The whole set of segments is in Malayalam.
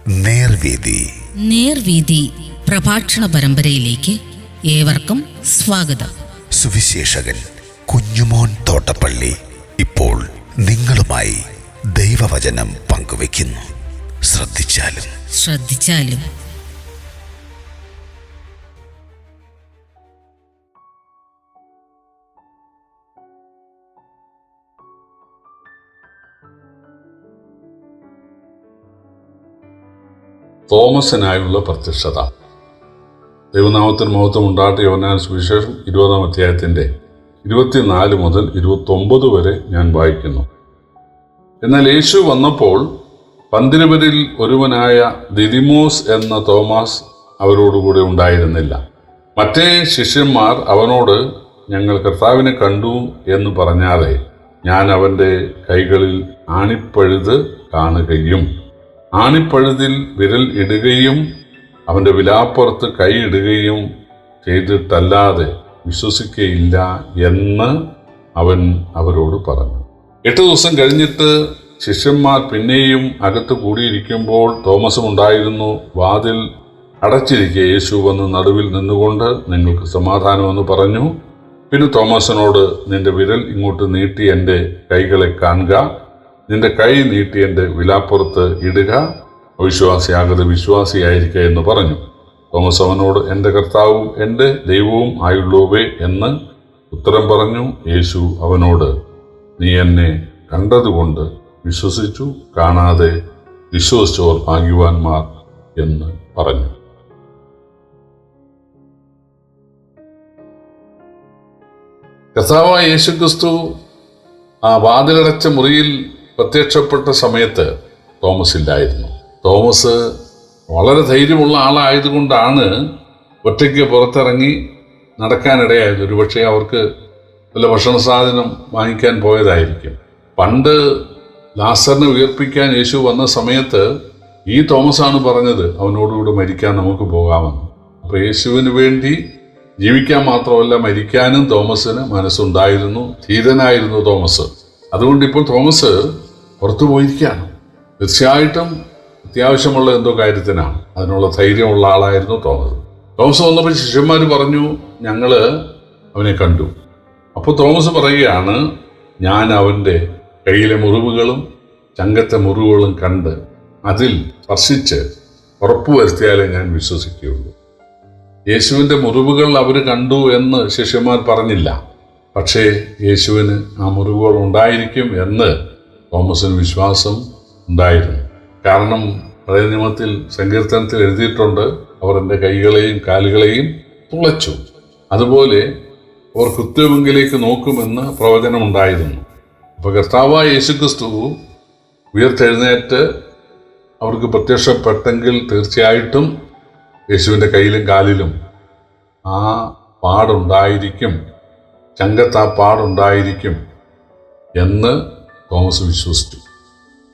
നേർവീതി. നേർവീതി പ്രഭാഷണ പരമ്പരയിലേക്ക് ഏവർക്കും സ്വാഗതം. സുവിശേഷകൻ കുഞ്ഞുമോൻ തോട്ടപ്പള്ളി ഇപ്പോൾ നിങ്ങളുമായി ദൈവവചനം പങ്കുവെക്കുന്നു. ശ്രദ്ധിച്ചാലും തോമസിനായുള്ള പ്രത്യക്ഷത. ദൈവനാമത്തിന് മഹത്വം ഉണ്ടാകട്ടെ. യോഹന്നാൻ സുവിശേഷം 20-ാം അധ്യായത്തിൻ്റെ 24 മുതൽ 29 വരെ ഞാൻ വായിക്കുന്നു. എന്നാൽ യേശു വന്നപ്പോൾ 12 ഒരുവനായ ദിദിമോസ് എന്ന തോമാസ് അവരോടുകൂടെ ഉണ്ടായിരുന്നില്ല. മറ്റേ ശിഷ്യന്മാർ അവനോട്, ഞങ്ങൾ കർത്താവിനെ കണ്ടു എന്ന് പറഞ്ഞാലേ ഞാൻ അവൻ്റെ കൈകളിൽ ആണിപ്പഴുത് കാണുകയും ആണിപ്പഴുതിൽ വിരൽ ഇടുകയും അവൻ്റെ വിലാപ്പുറത്ത് കൈ ഇടുകയും ചെയ്തിട്ടല്ലാതെ വിശ്വസിക്കുകയില്ല എന്ന് അവൻ അവരോട് പറഞ്ഞു. 8 ദിവസം കഴിഞ്ഞിട്ട് ശിഷ്യന്മാർ പിന്നെയും അകത്ത് കൂടിയിരിക്കുമ്പോൾ തോമസും ഉണ്ടായിരുന്നു. വാതിൽ അടച്ചിരിക്കെ യേശു വന്ന് നടുവിൽ നിന്നുകൊണ്ട്, നിങ്ങൾക്ക് സമാധാനമെന്ന് പറഞ്ഞു. പിന്നെ തോമസിനോട്, നിന്റെ വിരൽ ഇങ്ങോട്ട് നീട്ടി എൻ്റെ കൈകളെ കാണുക, നിന്റെ കൈ നീട്ടി എൻ്റെ വിലാപ്പുറത്ത് ഇടുക, അവിശ്വാസിയാകതെ വിശ്വാസിയായിരിക്കുക എന്ന് പറഞ്ഞു. തോമസ് അവനോട്, എൻ്റെ കർത്താവും എൻ്റെ ദൈവവും ആയുള്ളവേ എന്ന് ഉത്തരം പറഞ്ഞു. യേശു അവനോട്, നീ എന്നെ കണ്ടതുകൊണ്ട് വിശ്വസിച്ചു, കാണാതെ വിശ്വസിച്ചവർ ഭാഗ്യവാന്മാർ എന്ന് പറഞ്ഞു. കർത്താവായ യേശുക്രിസ്തു ആ വാതിലടച്ച മുറിയിൽ പ്രത്യക്ഷപ്പെട്ട സമയത്ത് തോമസ് ഇല്ലായിരുന്നു. തോമസ് വളരെ ധൈര്യമുള്ള ആളായതുകൊണ്ടാണ് ഒറ്റയ്ക്ക് പുറത്തിറങ്ങി നടക്കാനിടയായത്. ഒരുപക്ഷെ അവർക്ക് വല്ല ഭക്ഷണ സാധനം വാങ്ങിക്കാൻ പോയതായിരിക്കും. പണ്ട് ലാസറിനെ ഉയർപ്പിക്കാൻ യേശു വന്ന സമയത്ത് ഈ തോമസാണ് പറഞ്ഞത്, അവനോടുകൂടി മരിക്കാൻ നമുക്ക് പോകാമെന്ന്. അപ്പോൾ യേശുവിന് വേണ്ടി ജീവിക്കാൻ മാത്രമല്ല, മരിക്കാനും തോമസിന് മനസ്സുണ്ടായിരുന്നു. ധീരനായിരുന്നു തോമസ്. അതുകൊണ്ട് ഇപ്പോൾ തോമസ് പുറത്തു പോയിരിക്കുകയാണ്. തീർച്ചയായിട്ടും അത്യാവശ്യമുള്ള എന്തോ കാര്യത്തിനാണ്. അതിനുള്ള ധൈര്യമുള്ള ആളായിരുന്നു തോമസ്. തോമസ് വന്നപ്പോൾ ശിഷ്യന്മാർ പറഞ്ഞു, ഞങ്ങൾ അവനെ കണ്ടു. അപ്പോൾ തോമസ് പറയുകയാണ്, ഞാൻ അവൻ്റെ കയ്യിലെ മുറിവുകളും ചങ്കത്തെ മുറിവുകളും കണ്ട് അതിൽ സ്പർശിച്ച് ഉറപ്പുവരുത്തിയാലേ ഞാൻ വിശ്വസിക്കുകയുള്ളൂ. യേശുവിൻ്റെ മുറിവുകൾ അവർ കണ്ടു എന്ന് ശിഷ്യന്മാർ പറഞ്ഞില്ല. പക്ഷേ യേശുവിന് ആ മുറിവുകൾ ഉണ്ടായിരിക്കും എന്ന് തോമസിന് വിശ്വാസം ഉണ്ടായിരുന്നു. കാരണം പഴയ നിയമത്തിൽ സങ്കീർത്തനത്തിൽ എഴുതിയിട്ടുണ്ട്, അവർ എൻ്റെ കൈകളെയും കാലുകളെയും തുളച്ചു. അതുപോലെ അവർ കൃത്യമെങ്കിലേക്ക് നോക്കുമെന്ന് പ്രവചനമുണ്ടായിരുന്നു. അപ്പോൾ കർത്താവായ യേശുക്രിസ്തു ഉയർത്തെഴുന്നേറ്റ് അവർക്ക് പ്രത്യക്ഷപ്പെട്ടെങ്കിൽ തീർച്ചയായിട്ടും യേശുവിൻ്റെ കയ്യിലും കാലിലും ആ പാടുണ്ടായിരിക്കും, ചങ്കത്ത് ആ പാടുണ്ടായിരിക്കും എന്ന് തോമസ് വിശ്വസിച്ചു.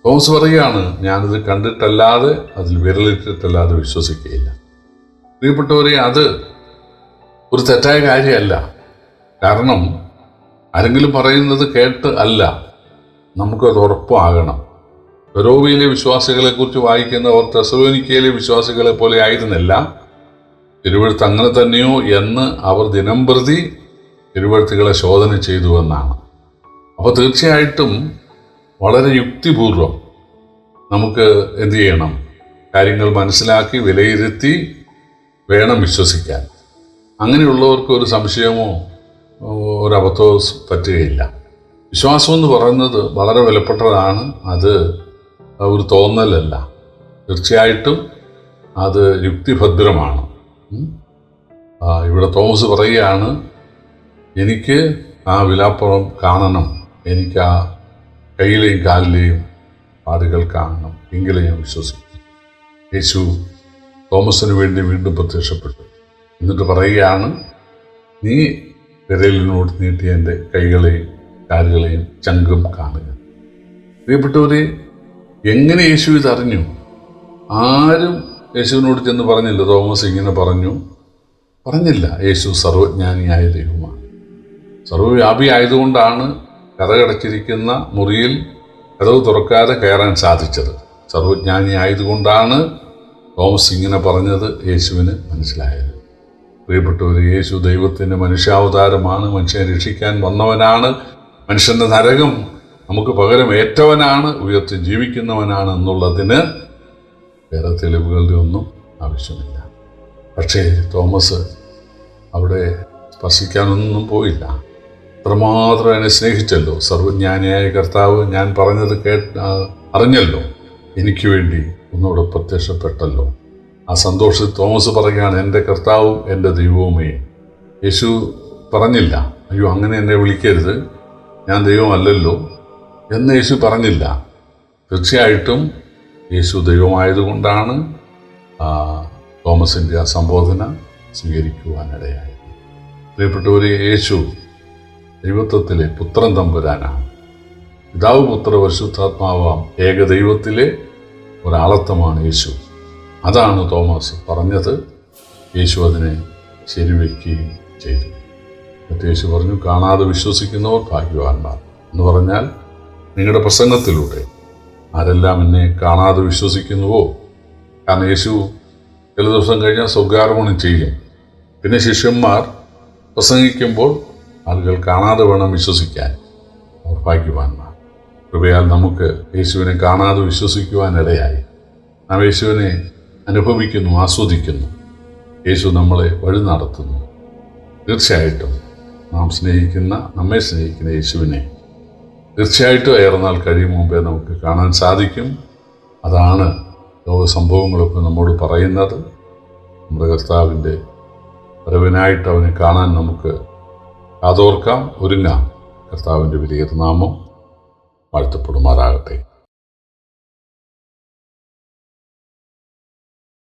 തോമസ് പറയുകയാണ്, ഞാനിത് കണ്ടിട്ടല്ലാതെ അതിൽ വിരലിട്ടിട്ടല്ലാതെ വിശ്വസിക്കുകയില്ല. പ്രിയപ്പെട്ടവരെ, അത് ഒരു തെറ്റായ കാര്യമല്ല. കാരണം ആരെങ്കിലും പറയുന്നത് കേട്ട് അല്ല, നമുക്കത് ഉറപ്പാകണം. ഫെറോവയിലെ വിശ്വാസികളെക്കുറിച്ച് വായിക്കുന്നവർ തെസ്സലോനിക്കയിലെ വിശ്വാസികളെ പോലെ ആയിരുന്നില്ല. തിരുവെഴുത്ത് അങ്ങനെ തന്നെയോ എന്ന് അവർ ദിനംപ്രതി തിരുവെഴുത്തുകളെ ശോധന ചെയ്തു എന്നാണ്. അപ്പോൾ തീർച്ചയായിട്ടും വളരെ യുക്തിപൂർവം നമുക്ക് എന്തു ചെയ്യണം? കാര്യങ്ങൾ മനസ്സിലാക്കി വിലയിരുത്തി വേണം വിശ്വസിക്കാൻ. അങ്ങനെയുള്ളവർക്ക് ഒരു സംശയമോ ഒരു അബദ്ധമോ പറ്റുകയില്ല. വിശ്വാസം എന്ന് പറയുന്നത് വളരെ വിലപ്പെട്ടതാണ്. അത് ഒരു തോന്നലല്ല, തീർച്ചയായിട്ടും അത് യുക്തിഭദ്രമാണ്. ഇവിടെ തോമസ് പറയുകയാണ്, എനിക്ക് ആ വിലാപ്പുറം കാണണം, എനിക്ക് ആ കയ്യിലെയും കാലിലെയും പാടുകൾ കാണണം, എങ്കിലും ഞാൻ വിശ്വസിക്കും. യേശു തോമസിന് വേണ്ടി വീണ്ടും പ്രത്യക്ഷപ്പെട്ടു. എന്നിട്ട് പറയുകയാണ്, നീ വിരലിനോട് നീട്ടി എൻ്റെ കൈകളെയും കാലുകളെയും ചങ്കും കാണുക. പ്രിയപ്പെട്ടവരെ, എങ്ങനെ യേശു ഇതറിഞ്ഞു? ആരും യേശുവിനോട് ചെന്ന് പറഞ്ഞില്ല, തോമസ് ഇങ്ങനെ പറഞ്ഞില്ല. യേശു സർവജ്ഞാനിയായ ദൈവമാണ്. സർവ്വവ്യാപി ആയതുകൊണ്ടാണ് കതകടച്ചിരിക്കുന്ന മുറിയിൽ കതവ് തുറക്കാതെ കയറാൻ സാധിച്ചത്. സർവജ്ഞാനി ആയതുകൊണ്ടാണ് തോമസ് ഇങ്ങനെ പറഞ്ഞത് യേശുവിന് മനസ്സിലായത്. പ്രിയപ്പെട്ടവർ, യേശു ദൈവത്തിൻ്റെ മനുഷ്യാവതാരമാണ്, മനുഷ്യനെ രക്ഷിക്കാൻ വന്നവനാണ്, മനുഷ്യൻ്റെ നരകം നമുക്ക് പകരം ഏറ്റവനാണ്, ഉയർത്തി ജീവിക്കുന്നവനാണ് എന്നുള്ളതിന് വേറെ തെളിവുകളുടെ ഒന്നും ആവശ്യമില്ല. പക്ഷേ തോമസ് അവിടെ സ്പർശിക്കാനൊന്നും പോയില്ല. അത്രമാത്രം എന്നെ സ്നേഹിച്ചല്ലോ, സർവജ്ഞാനിയായ കർത്താവ് ഞാൻ പറഞ്ഞത് അറിഞ്ഞല്ലോ, എനിക്ക് വേണ്ടി ഒന്നുകൂടെ പ്രത്യക്ഷപ്പെട്ടല്ലോ. ആ സന്തോഷത്തിൽ തോമസ് പറയുകയാണ്, എൻ്റെ കർത്താവും എൻ്റെ ദൈവവുമേ. യേശു പറഞ്ഞില്ല, അയ്യോ അങ്ങനെ എന്നെ വിളിക്കരുത്, ഞാൻ ദൈവമല്ലല്ലോ എന്ന് യേശു പറഞ്ഞില്ല. തീർച്ചയായിട്ടും യേശു ദൈവമായതുകൊണ്ടാണ് തോമസിൻ്റെ ആ സംബോധന സ്വീകരിക്കുവാനിടയായത്. പ്രിയപ്പെട്ടവരെ, യേശു ദൈവത്വത്തിലെ പുത്രൻ തമ്പുരാനാണ്. പിതാവ്, പുത്ര, പരിശുദ്ധാത്മാവാം ഏകദൈവത്തിലെ ഒരാളത്വമാണ് യേശു. അതാണ് തോമസ് പറഞ്ഞത്. യേശു അതിനെ ശരിവെക്കുകയും ചെയ്തു. എന്നിട്ട് യേശു പറഞ്ഞു, കാണാതെ വിശ്വസിക്കുന്നവർ ഭാഗ്യവാന്മാർ എന്ന് പറഞ്ഞാൽ, നിങ്ങളുടെ പ്രസംഗത്തിലൂടെ ആരെല്ലാം എന്നെ കാണാതെ വിശ്വസിക്കുന്നുവോ, കാരണം യേശു ചില ദിവസം കഴിഞ്ഞാൽ സ്വർഗ്ഗാരോഹണം ചെയ്യും. പിന്നെ ശിഷ്യന്മാർ പ്രസംഗിക്കുമ്പോൾ ആളുകൾ കാണാതെ വേണം വിശ്വസിക്കാൻ. അവർ ഭാഗ്യവാന്മാർ. കൃപയാൽ നമുക്ക് യേശുവിനെ കാണാതെ വിശ്വസിക്കുവാനിടയായി. നാം യേശുവിനെ അനുഭവിക്കുന്നു, ആസ്വദിക്കുന്നു. യേശു നമ്മളെ വഴി നടത്തുന്നു. തീർച്ചയായിട്ടും നമ്മെ സ്നേഹിക്കുന്ന യേശുവിനെ തീർച്ചയായിട്ടും ഏറെ നാൾ കഴിയും മുമ്പേ നമുക്ക് കാണാൻ സാധിക്കും. അതാണ് ലോക സംഭവങ്ങളൊക്കെ നമ്മോട് പറയുന്നത്. നമ്മുടെ കർത്താവിൻ്റെ വരവിനായിട്ട് അവനെ കാണാൻ നമുക്ക് കാതോർക്കാം, ഒരുങ്ങാം. കർത്താവിൻ്റെ വലിയ നാമം വാഴ്ത്തപ്പെടുമാറാകട്ടെ.